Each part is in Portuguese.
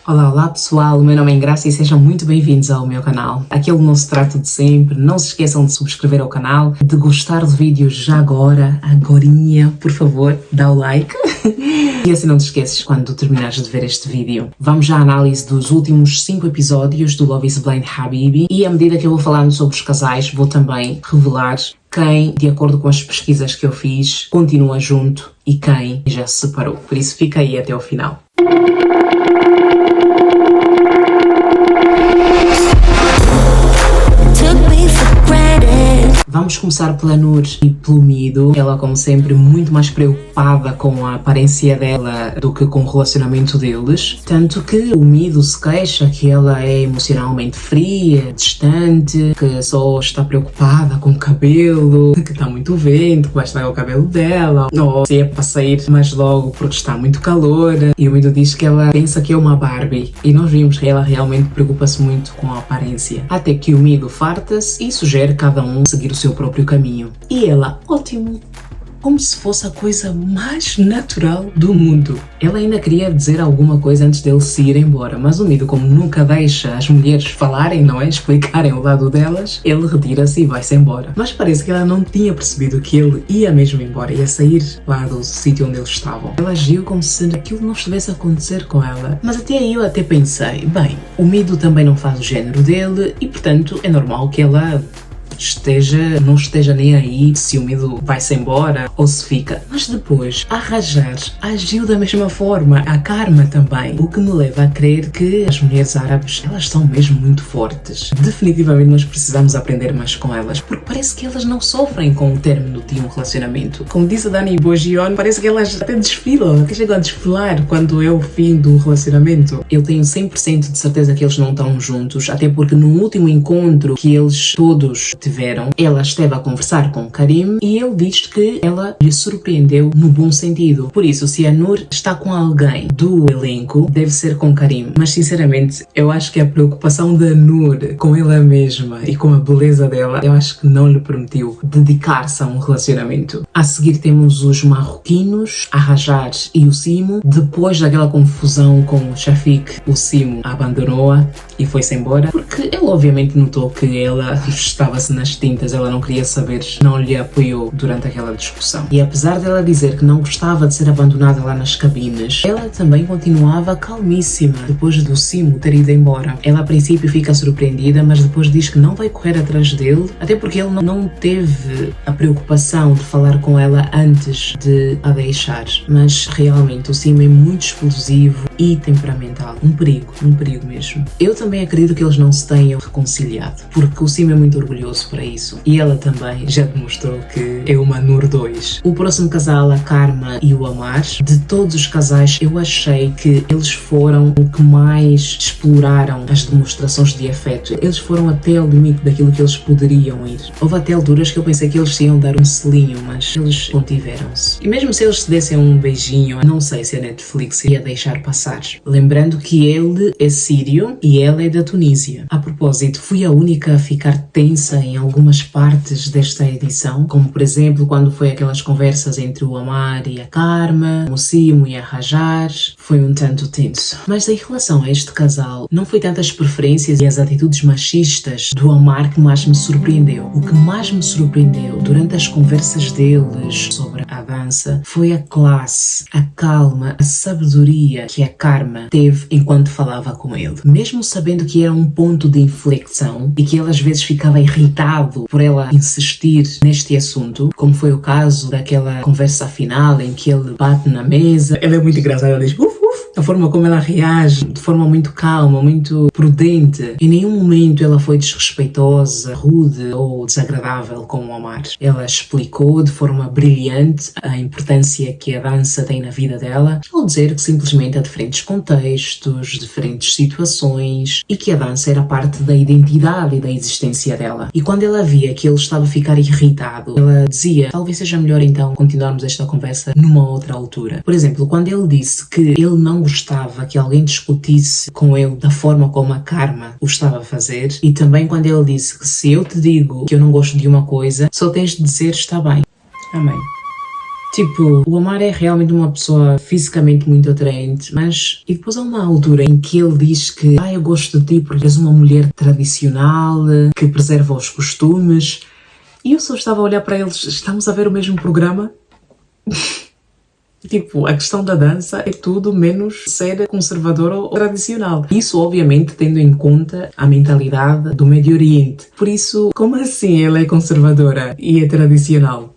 Olá, olá pessoal, o meu nome é Graça e sejam muito bem-vindos ao meu canal. Aquele nosso trato de sempre, não se esqueçam de subscrever ao canal, de gostar do vídeo já agorinha, por favor, dá o like. E assim não te esqueces quando terminares de ver este vídeo. Vamos à análise dos últimos 5 episódios do Love is Blind Habibi e à medida que eu vou falando sobre os casais, vou também revelar quem, de acordo com as pesquisas que eu fiz, continua junto e quem já se separou. Por isso fica aí até o final. Vamos começar pela Noor e pelo Mido. Ela, como sempre, muito mais preocupada com a aparência dela do que com o relacionamento deles. Tanto que o Mido se queixa que ela é emocionalmente fria, distante, que só está preocupada com o cabelo, que está muito vento, que vai estragar o cabelo dela, ou se é para sair mais logo porque está muito calor. E o Mido diz que ela pensa que é uma Barbie. E nós vimos que ela realmente preocupa-se muito com a aparência. Até que o Mido farta-se e sugere cada um seguir o seu próprio caminho. E ela, ótimo, como se fosse a coisa mais natural do mundo. Ela ainda queria dizer alguma coisa antes dele se ir embora, mas o Mido, como nunca deixa as mulheres falarem, não é? Explicarem o lado delas, ele retira-se e vai-se embora. Mas parece que ela não tinha percebido que ele ia mesmo embora, ia sair lá do sítio onde eles estavam. Ela agiu como se aquilo não estivesse a acontecer com ela. Mas até aí eu até pensei, bem, o Mido também não faz o género dele e, portanto, é normal que ela não esteja nem aí se o Mido vai-se embora ou se fica. Mas depois, a Rajar agiu da mesma forma, a Karma também, o que me leva a crer que as mulheres árabes, elas são mesmo muito fortes. Definitivamente nós precisamos aprender mais com elas, porque parece que elas não sofrem com o término de um relacionamento. Como disse a Dani Bogion, parece que elas até desfilam, que chegam a desfilar quando é o fim do relacionamento. Eu tenho 100% de certeza que eles não estão juntos, até porque no último encontro que eles todos tiveram, ela esteve a conversar com Karim e ele diz que ela lhe surpreendeu no bom sentido. Por isso, se a Noor está com alguém do elenco, deve ser com Karim. Mas sinceramente, eu acho que a preocupação da Noor com ela mesma e com a beleza dela, eu acho que não lhe permitiu dedicar-se a um relacionamento. A seguir temos os marroquinos, a Rajar e o Simo. Depois daquela confusão com o Shafiq, o Simo abandonou-a e foi-se embora, porque ele obviamente notou que ela estava-se nas tintas, ela não queria saber, não lhe apoiou durante aquela discussão. E apesar dela dizer que não gostava de ser abandonada lá nas cabines, ela também continuava calmíssima depois do Simo ter ido embora. Ela a princípio fica surpreendida, mas depois diz que não vai correr atrás dele, até porque ele não teve a preocupação de falar com ela antes de a deixar. Mas realmente o Simo é muito explosivo e temperamental. Um perigo mesmo. Eu também acredito que eles não se tenham reconciliado, porque o Simo é muito orgulhoso para isso. E ela também já demonstrou que é uma Noor 2. O próximo casal, a Karma e o Amar. De todos os casais, eu achei que eles foram o que mais exploraram as demonstrações de afeto. Eles foram até ao limite daquilo que eles poderiam ir. Houve até alturas que eu pensei que eles se iam dar um selinho, mas eles contiveram-se. E mesmo se eles se dessem um beijinho, não sei se a Netflix ia deixar passar. Lembrando que ele é sírio e ela é da Tunísia. A propósito, fui a única a ficar tensa em algumas partes desta edição, como por exemplo quando foi aquelas conversas entre o Amar e a Karma, o Simo e a Rajar, foi um tanto tenso. Mas em relação a este casal, não foi tantas preferências e as atitudes machistas do Amar que mais me surpreendeu. O que mais me surpreendeu durante as conversas deles sobre a dança foi a classe, a calma, a sabedoria que a Karma teve enquanto falava com ele. Mesmo sabendo que era um ponto de inflexão e que ele às vezes ficava irritado por ela insistir neste assunto, como foi o caso daquela conversa final em que ele bate na mesa. Ela é muito engraçada, ela diz uf, uf. A forma como ela reage, de forma muito calma, muito prudente. Em nenhum momento ela foi desrespeitosa, rude ou desagradável com o Amar. Ela explicou de forma brilhante a importância que a dança tem na vida dela, ao dizer que simplesmente há diferentes contextos, diferentes situações e que a dança era parte da identidade e da existência dela. E quando ela via que ele estava a ficar irritado, ela dizia, talvez seja melhor então continuarmos esta conversa numa outra altura. Por exemplo, quando ele disse que ele não gostava que alguém discutisse com ele da forma como a Karma o estava a fazer, e também quando ele disse que se eu te digo que eu não gosto de uma coisa, só tens de dizer está bem. Amém. Tipo, o Omar é realmente uma pessoa fisicamente muito atraente, mas e depois há uma altura em que ele diz que eu gosto de ti porque és uma mulher tradicional, que preserva os costumes. E eu só estava a olhar para eles, estamos a ver o mesmo programa? Tipo, a questão da dança é tudo menos ser conservador ou tradicional. Isso, obviamente, tendo em conta a mentalidade do Médio Oriente. Por isso, como assim ela é conservadora e é tradicional?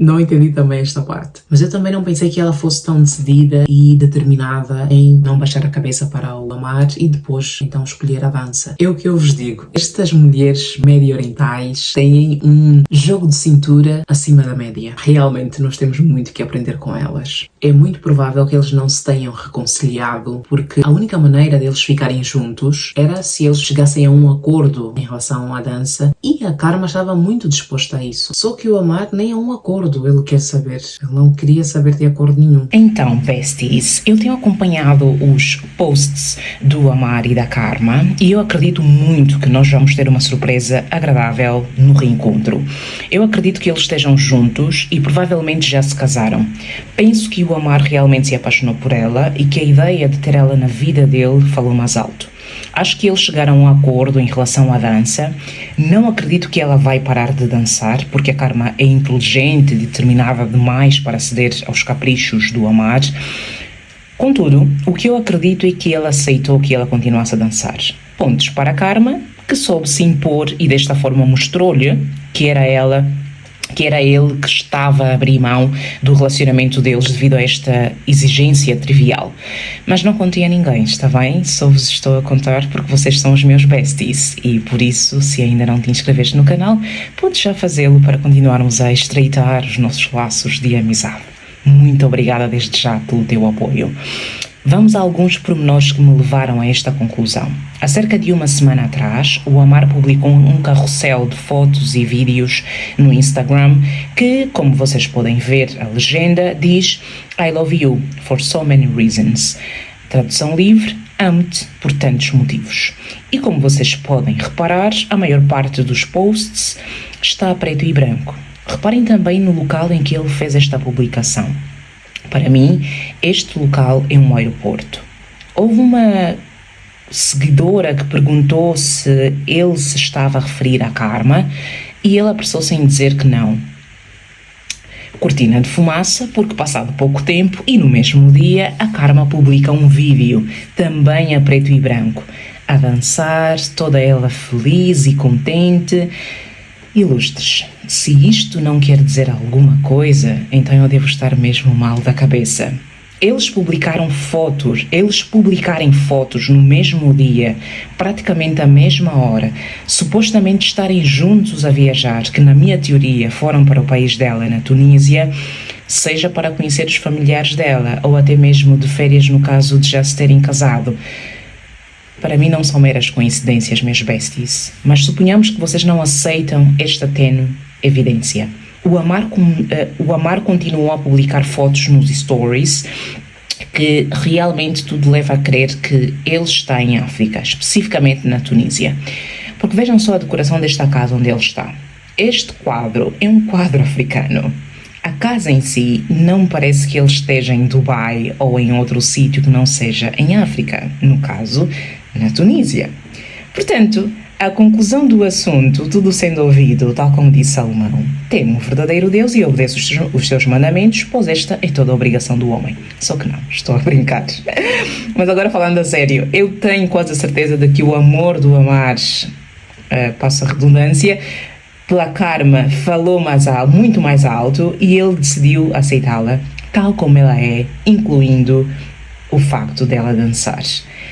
Não entendi também esta parte. Mas eu também não pensei que ela fosse tão decidida e determinada em não baixar a cabeça para o Omar e depois então escolher a dança. É o que eu vos digo. Estas mulheres médio-orientais têm um jogo de cintura acima da média. Realmente nós temos muito que aprender com elas. É muito provável que eles não se tenham reconciliado porque a única maneira deles ficarem juntos era se eles chegassem a um acordo em relação à dança e a Karma estava muito disposta a isso. Só que o Omar nem a um acordo ele quer saber. Ele não queria saber de acordo nenhum. Então, besties, eu tenho acompanhado os posts do Omar e da Karma e eu acredito muito que nós vamos ter uma surpresa agradável no reencontro. Eu acredito que eles estejam juntos e provavelmente já se casaram. Penso que o Omar realmente se apaixonou por ela e que a ideia de ter ela na vida dele falou mais alto. Acho que eles chegaram a um acordo em relação à dança. Não acredito que ela vai parar de dançar, porque a Karma é inteligente e determinada demais para ceder aos caprichos do Omar. Contudo, o que eu acredito é que ele aceitou que ela continuasse a dançar. Pontos para a Karma, que soube se impor e desta forma mostrou-lhe que era ele que estava a abrir mão do relacionamento deles devido a esta exigência trivial. Mas não contei a ninguém, está bem? Só vos estou a contar porque vocês são os meus besties e por isso, se ainda não te inscreveste no canal, podes já fazê-lo para continuarmos a estreitar os nossos laços de amizade. Muito obrigada desde já pelo teu apoio. Vamos a alguns pormenores que me levaram a esta conclusão. Há cerca de uma semana atrás, o Omar publicou um carrossel de fotos e vídeos no Instagram que, como vocês podem ver, a legenda diz I love you for so many reasons. Tradução livre, amo-te por tantos motivos. E como vocês podem reparar, a maior parte dos posts está a preto e branco. Reparem também no local em que ele fez esta publicação. Para mim, este local é um aeroporto. Houve uma seguidora que perguntou se ele se estava a referir à Karma e ele apressou-se em dizer que não. Cortina de fumaça, porque passado pouco tempo e no mesmo dia, a Karma publica um vídeo, também a preto e branco, a dançar, toda ela feliz e contente. Ilustres, se isto não quer dizer alguma coisa, então eu devo estar mesmo mal da cabeça. Eles publicarem fotos no mesmo dia, praticamente à mesma hora, supostamente estarem juntos a viajar, que na minha teoria foram para o país dela, na Tunísia, seja para conhecer os familiares dela, ou até mesmo de férias no caso de já se terem casado. Para mim não são meras coincidências, meus besties, mas suponhamos que vocês não aceitam esta tênue evidência. O Omar continuou a publicar fotos nos stories que realmente tudo leva a crer que ele está em África, especificamente na Tunísia. Porque vejam só a decoração desta casa onde ele está. Este quadro é um quadro africano. A casa em si não parece que ele esteja em Dubai ou em outro sítio que não seja em África, no caso, na Tunísia. Portanto, a conclusão do assunto, tudo sendo ouvido, tal como disse Salomão, temo um verdadeiro Deus e obedeço os seus mandamentos, pois esta é toda a obrigação do homem. Só que não, estou a brincar. Mas agora falando a sério, eu tenho quase a certeza de que o amor do Omar, passa a redundância, pela Karma falou muito mais alto e ele decidiu aceitá-la tal como ela é, incluindo o facto dela dançar.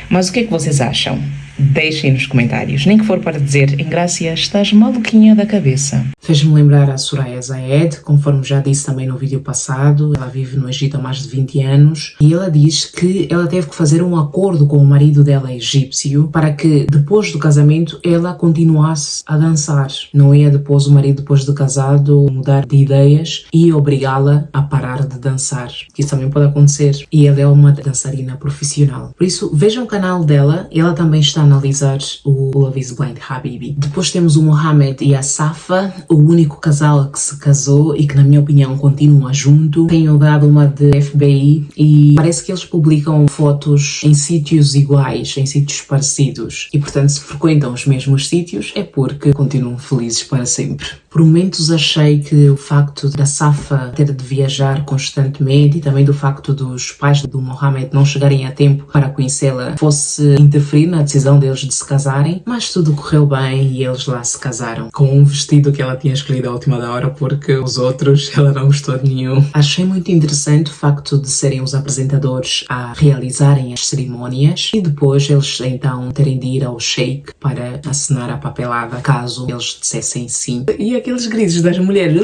Mas o que é que vocês acham? Deixem nos comentários, nem que for para dizer Engrácia, estás maluquinha da cabeça. Fez-me lembrar a Soraya Zayed, conforme já disse também no vídeo passado. Ela vive no Egito há mais de 20 anos e ela diz que ela teve que fazer um acordo com o marido dela egípcio para que depois do casamento ela continuasse a dançar. Não ia depois o marido, depois de casado, mudar de ideias e obrigá-la a parar de dançar. Isso também pode acontecer. E ela é uma dançarina profissional. Por isso, vejam o canal dela. Ela também está analisar o Love is Blind Habibi. Depois temos o Mohamed e a Safa, o único casal que se casou e que, na minha opinião, continua junto. Tenho dado uma de FBI e parece que eles publicam fotos em sítios iguais, em sítios parecidos. E, portanto, se frequentam os mesmos sítios, é porque continuam felizes para sempre. Por momentos achei que o facto da Safa ter de viajar constantemente e também do facto dos pais do Mohamed não chegarem a tempo para conhecê-la fosse interferir na decisão deles de se casarem, mas tudo correu bem e eles lá se casaram com um vestido que ela tinha escolhido à última da hora, porque os outros ela não gostou de nenhum. Achei muito interessante o facto de serem os apresentadores a realizarem as cerimónias e depois eles então terem de ir ao sheik para assinar a papelada caso eles dissessem sim. E aqueles gritos das mulheres.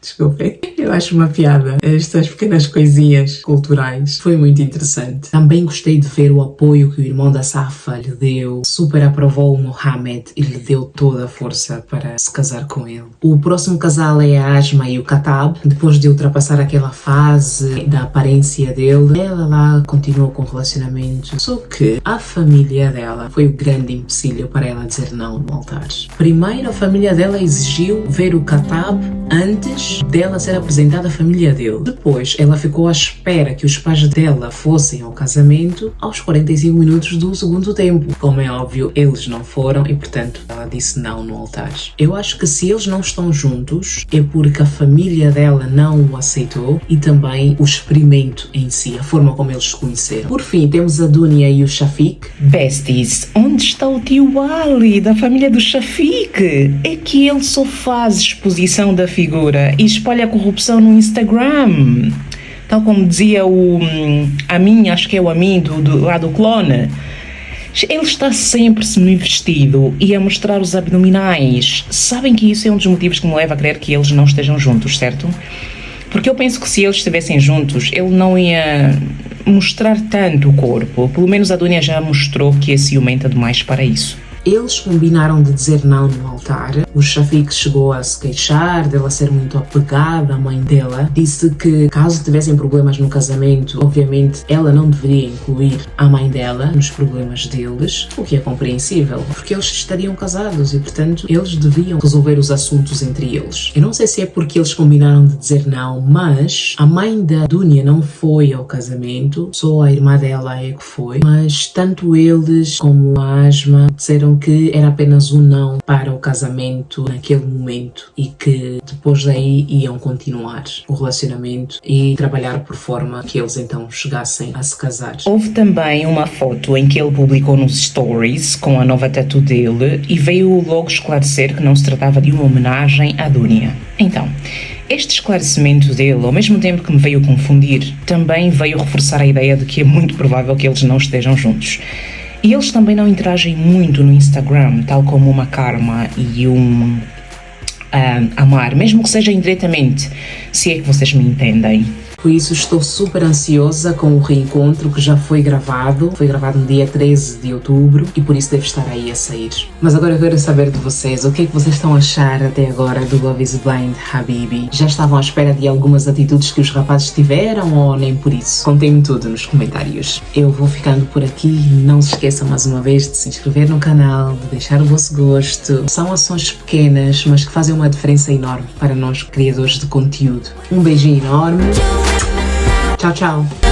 Desculpem, eu acho uma piada estas pequenas coisinhas culturais. Foi muito interessante. Também gostei de ver o apoio que o irmão da Safa lhe deu. Super aprovou o Mohamed e lhe deu toda a força para se casar com ele. O próximo casal é a Asma e o Katab. Depois de ultrapassar aquela fase da aparência dele, ela lá continuou com o relacionamento. Só que a família dela foi o grande empecilho para ela dizer não no altar. Primeiro, a família dela exigiu ver o Katab antes dela ser apresentada à família dele. Depois, ela ficou à espera que os pais dela fossem ao casamento aos 45 minutos do segundo tempo. Como é óbvio, eles não foram e, portanto, ela disse não no altar. Eu acho que se eles não estão juntos é porque a família dela não o aceitou e também o experimento em si, a forma como eles se conheceram. Por fim, temos a Dunia e o Shafiq. Besties, onde está o tio Ali, da família do Shafiq? É que ele só faz exposição da figura e espalha a corrupção no Instagram. Tal como dizia acho que é o Amin lá do clone. Ele está sempre semi-vestido e a mostrar os abdominais. Sabem que isso é um dos motivos que me leva a crer que eles não estejam juntos, certo? Porque eu penso que se eles estivessem juntos, ele não ia mostrar tanto o corpo. Pelo menos a Dunia já mostrou que é ciumenta demais para isso. Eles combinaram de dizer não no altar. O Shafiq chegou a se queixar dela ser muito apegada à mãe dela. Disse que caso tivessem problemas no casamento, obviamente ela não deveria incluir a mãe dela nos problemas deles, o que é compreensível, porque eles estariam casados e, portanto, eles deviam resolver os assuntos entre eles. Eu não sei se é porque eles combinaram de dizer não, mas a mãe da Dunia não foi ao casamento, só a irmã dela é que foi, mas tanto eles como a Asma disseram que era apenas um não para o casamento naquele momento e que depois daí iam continuar o relacionamento e trabalhar por forma que eles então chegassem a se casar. Houve também uma foto em que ele publicou nos stories com a nova tatu dele e veio logo esclarecer que não se tratava de uma homenagem à Dunia. Então, este esclarecimento dele, ao mesmo tempo que me veio confundir, também veio reforçar a ideia de que é muito provável que eles não estejam juntos. E eles também não interagem muito no Instagram, tal como uma Karma e Amar, mesmo que seja indiretamente, se é que vocês me entendem. Por isso estou super ansiosa com o reencontro que já foi gravado no dia 13 de outubro e por isso deve estar aí a sair. Mas agora eu quero saber de vocês, o que é que vocês estão a achar até agora do Love is Blind Habibi? Já estavam à espera de algumas atitudes que os rapazes tiveram ou nem por isso? Contem-me tudo nos comentários. Eu vou ficando por aqui, não se esqueçam mais uma vez de se inscrever no canal, de deixar o vosso gosto. São ações pequenas, mas que fazem uma diferença enorme para nós criadores de conteúdo. Um beijinho enorme. Tchau, tchau.